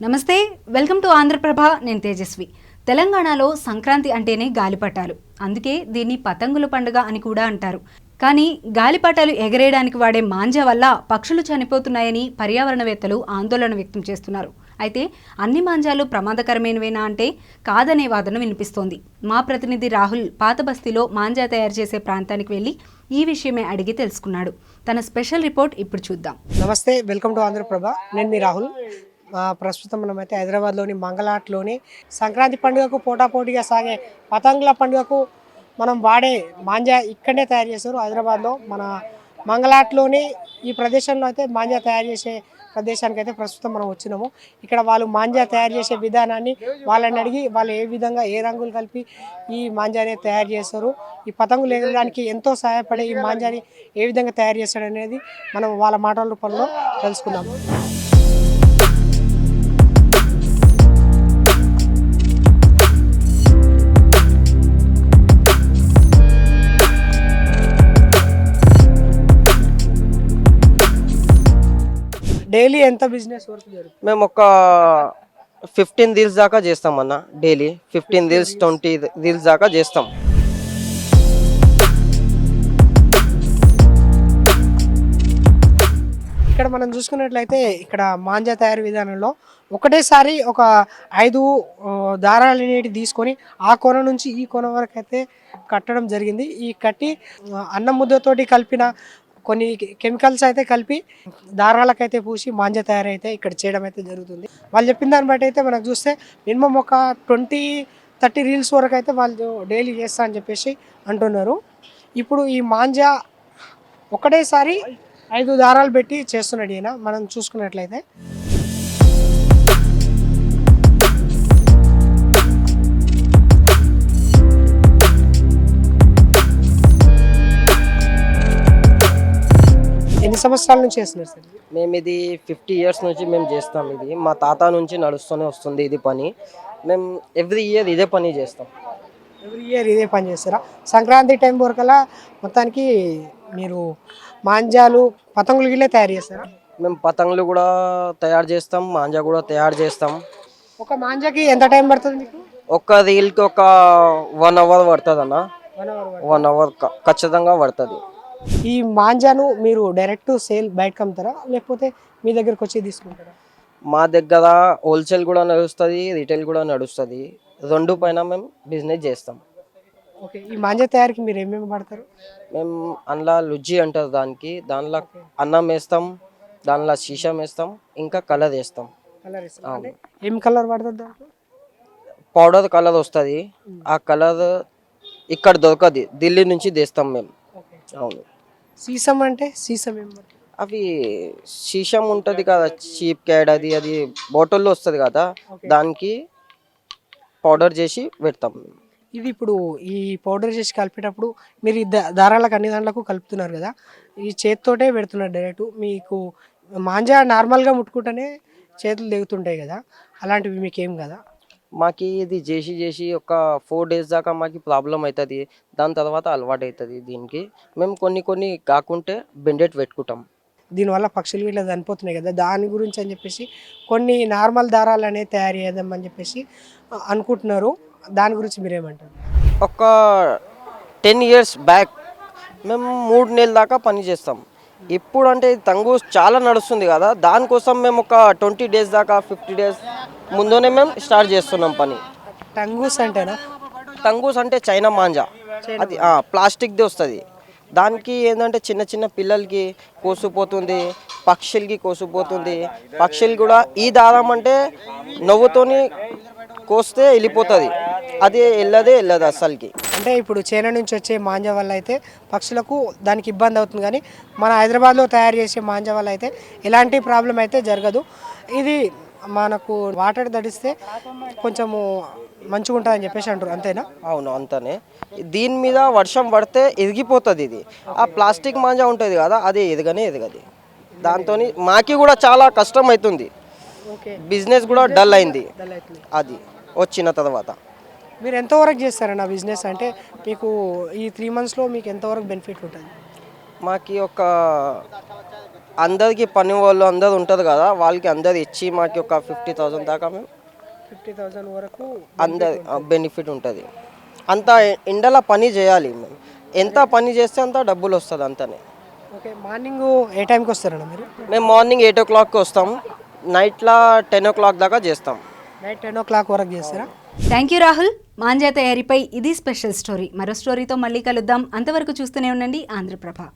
నమస్తే, welcome to Andhraprabha. నేను తేజస్వి. తెలంగాణలో సంక్రాంతి అంటేనే గాలిపటాలు. అందుకే దీన్ని పతంగుల పండుగ అని కూడా అంటారు. కానీ గాలిపటాలు ఎగరేయడానికి వాడే మాంజా వల్ల పక్షులు చనిపోతున్నాయని పర్యావరణవేత్తలు ఆందోళన వ్యక్తం చేస్తున్నారు. అయితే అన్ని మాంజాలు ప్రమాదకరమైనవేనా అంటే కాదనే వాదన వినిపిస్తోంది. మా ప్రతినిధి రాహుల్ పాత బస్తీలో మాంజా తయారు చేసే ప్రాంతానికి వెళ్ళి ఈ విషయమే అడిగి తెలుసుకున్నాడు. తన స్పెషల్ రిపోర్ట్ ఇప్పుడు చూద్దాం. నమస్తే, వెల్కమ్ టు ఆంధ్రప్రభ. నేను మీ రాహుల్. ప్రస్తుతం మనమైతే హైదరాబాద్లోని మంగళాట్లోని సంక్రాంతి పండుగకు పోటాపోటీగా సాగే పతంగుల పండుగకు మనం వాడే మాంజా ఇక్కడనే తయారు చేస్తారు. హైదరాబాద్లో మన మంగళాట్లోని ఈ ప్రదేశంలో అయితే మాంజా తయారు చేసే ప్రదేశానికి అయితే ప్రస్తుతం మనం వచ్చినాము. ఇక్కడ వాళ్ళు మాంజా తయారు చేసే విధానాన్ని వాళ్ళని అడిగి వాళ్ళు ఏ విధంగా ఏ రంగులు కలిపి ఈ మాంజాని తయారు చేస్తారు, ఈ పతంగులు ఎగరడానికి ఎంతో సహాయపడే ఈ మాంజాని ఏ విధంగా తయారు చేస్తాడు అనేది మనం వాళ్ళ మాటల రూపంలో తెలుసుకుందాము. డైలీ ఎంత బిజినెస్ వర్క్ జరుగుతుంది? మేము ఒక 15 రీల్స్ దాకా చేస్తాం అన్న. డైలీ 15 రీల్స్ 20 రీల్స్ దాకా చేస్తాం. ఇక్కడ మనం చూసుకున్నట్లయితే ఇక్కడ మాంజా తయారీ విధానంలో ఒకటేసారి ఒక 5 దారాలు అనేవి తీసుకొని ఆ కొన నుంచి ఈ కొన వరకు అయితే కట్టడం జరిగింది. ఈ కట్టి అన్నం ముద్దతోటి కలిపిన కొన్ని కెమికల్స్ అయితే కలిపి దారాలకైతే పూసి మాంజా తయారైతే ఇక్కడ చేయడం అయితే జరుగుతుంది. వాళ్ళు చెప్పిన దాన్ని బట్టి అయితే మనకు చూస్తే మినిమం ఒక 20-30 రీల్స్ వరకు అయితే వాళ్ళు డైలీ చేస్తా అని చెప్పేసి అంటున్నారు. ఇప్పుడు ఈ మాంజా ఒకటేసారి 5 దారాలు పెట్టి చేస్తున్నాడు ఈయన. మనం చూసుకున్నట్లయితే ఎన్ని సంవత్సరాల నుంచి చేస్తున్నారు సార్? మేము ఇది 50 ఇయర్స్ నుంచి మేము చేస్తాం. ఇది మా తాత నుంచి నడుస్తూనే వస్తుంది ఇది పని. మేము ఎవ్రీ ఇయర్ ఇదే పని చేస్తాం. ఎవ్రీ ఇయర్ ఇదే పని చేస్తారా? సంక్రాంతి టైం వరకల్లా మొత్తానికి మీరు మాంజాలు పతంగులు గిల్లే తయారు చేస్తారా? మేము పతంగులు కూడా తయారు చేస్తాం, మాంజా కూడా తయారు చేస్తాం. ఒక మాంజాకి ఎంత టైం పడుతుంది మీకు? ఒక్క రీల్కి ఒక 1 అవర్ పడుతుంది అన్న. 1 అవర్. 1 అవర్ ఖచ్చితంగా పడుతుంది. ఈ మాంజాను మీరు డైరెక్ట్ సేల్ బయటకు అమ్ముతారా లేకపోతే మీ దగ్గరకు వచ్చి తీసుకుంటారా? మా దగ్గర హోల్సేల్ కూడా నడుస్తుంది, రిటైల్ కూడా నడుస్తుంది. రెండు పైన మేము బిజినెస్ చేస్తాం. ఓకే, ఈ మాంజా తయారీకి మీరు ఏమేమి పడతారు? మేము అందులో లుజ్జి అంటారు దానికి. దానిలో అన్నం వేస్తాం, దానిలో శీషం వేస్తాం, ఇంకా కలర్ వేస్తాం. కలర్ ఇస్తాం అంటే ఏం కలర్ పడుతుంది దాంట్లో? పౌడర్ కలర్ వస్తుంది. ఆ కలర్ ఇక్కడ దొరకదు, ఢిల్లీ నుంచి తెస్తాం మేము. అవును. సీసం అంటే సీసం ఏం పడుతుంది? అవి శీషం ఉంటుంది కదా, చీప్ క్యాడ్, అది అది బాటిల్లో వస్తుంది కదా, దానికి పౌడర్ చేసి పెడతాం. ఇది ఇప్పుడు ఈ పౌడర్ చేసి కలిపేటప్పుడు మీరు ఈ దారాలకు అన్ని దాంట్లకు కలుపుతున్నారు కదా, ఈ చేతితోటే పెడుతున్నారు డైరెక్ట్. మీకు మాంజా నార్మల్గా ముట్టుకుంటేనే చేతులు దిగుతుంటాయి కదా, అలాంటివి మీకేం కదా? మాకు ఇది చేసి చేసి ఒక 4 డేస్ దాకా మాకు ప్రాబ్లం అవుతుంది. దాని తర్వాత అలవాటు అవుతుంది దీనికి. మేము కొన్ని కాకుంటే బెండెట్ పెట్టుకుంటాం. దీనివల్ల పక్షులు ఇట్లా చనిపోతున్నాయి కదా, దాని గురించి అని చెప్పేసి కొన్ని నార్మల్ దారాలు అనేది తయారు చేద్దామని చెప్పేసి అనుకుంటున్నారు. దాని గురించి మీరేమంటారు? ఒక 10 ఇయర్స్ బ్యాక్ మేము 3 నెలల దాకా పని చేస్తాం. ఇప్పుడు అంటే తంగూస్ చాలా నడుస్తుంది కదా, దానికోసం మేము ఒక 20 డేస్ దాకా 50 డేస్ ముందునే మేము స్టార్ట్ చేస్తున్నాం పని. టంగూస్ అంటేనా? తంగూస్ అంటే చైనా మాంజా, అది ప్లాస్టిక్ది వస్తుంది. దానికి ఏంటంటే చిన్న చిన్న పిల్లలకి కోసుపోతుంది, పక్షులకి కోసుపోతుంది. పక్షులు కూడా ఈ దారం అంటే నవ్వుతోని కోస్తే వెళ్ళిపోతుంది, అది వెళ్ళదు అస్సలకి. అంటే ఇప్పుడు చైనా నుంచి వచ్చే మాంజా వల్ల అయితే పక్షులకు దానికి ఇబ్బంది అవుతుంది, కానీ మన హైదరాబాద్లో తయారు చేసే మాంజా వల్ల అయితే ఎలాంటి ప్రాబ్లం అయితే జరగదు. ఇది మనకు వాటర్ తడిస్తే కొంచెము మంచిగా ఉంటుందని చెప్పేసి అంటారు, అంతేనా? అవును, అంతనే. దీని మీద వర్షం పడితే ఎదిగిపోతుంది ఇది. ఆ ప్లాస్టిక్ మాంజా ఉంటుంది కదా, అది ఎదగదు. దాంతో మాకి కూడా చాలా కష్టం అవుతుంది. బిజినెస్ కూడా డల్ అయింది అది వచ్చిన తర్వాత. మీరు ఎంతవరకు చేస్తారన్న బిజినెస్? అంటే మీకు ఈ 3 మంత్స్లో మీకు ఎంతవరకు బెనిఫిట్ ఉంటుంది? మాకి ఒక అందరికి పని వాళ్ళు అందరు ఉంటారు కదా, వాళ్ళకి అందరు ఇచ్చి మాకు ఒక 50,000 దాకా మేము 50,000 వరకు అందరి బెనిఫిట్ ఉంటుంది. అంత ఎండలో పని చేయాలి మేము, ఎంత పని చేస్తే అంత డబ్బులు వస్తుంది అంతనే. ఓకే, మార్నింగ్ ఏ టైంకి వస్తారన్న మీరు? మేము మార్నింగ్ 8 o'clockకి వస్తాం, నైట్లో 10 o'clock దాకా చేస్తాం. నైట్ 10 o'clock వరకు చేస్తారా? Thank you Rahul. మాంజా తయారీపై ఇది స్పెషల్ స్టోరీ. మరో స్టోరీతో మళ్ళీ కలుద్దాం. అంతవరకు చూస్తూనే ఉండండి ఆంధ్రప్రభ.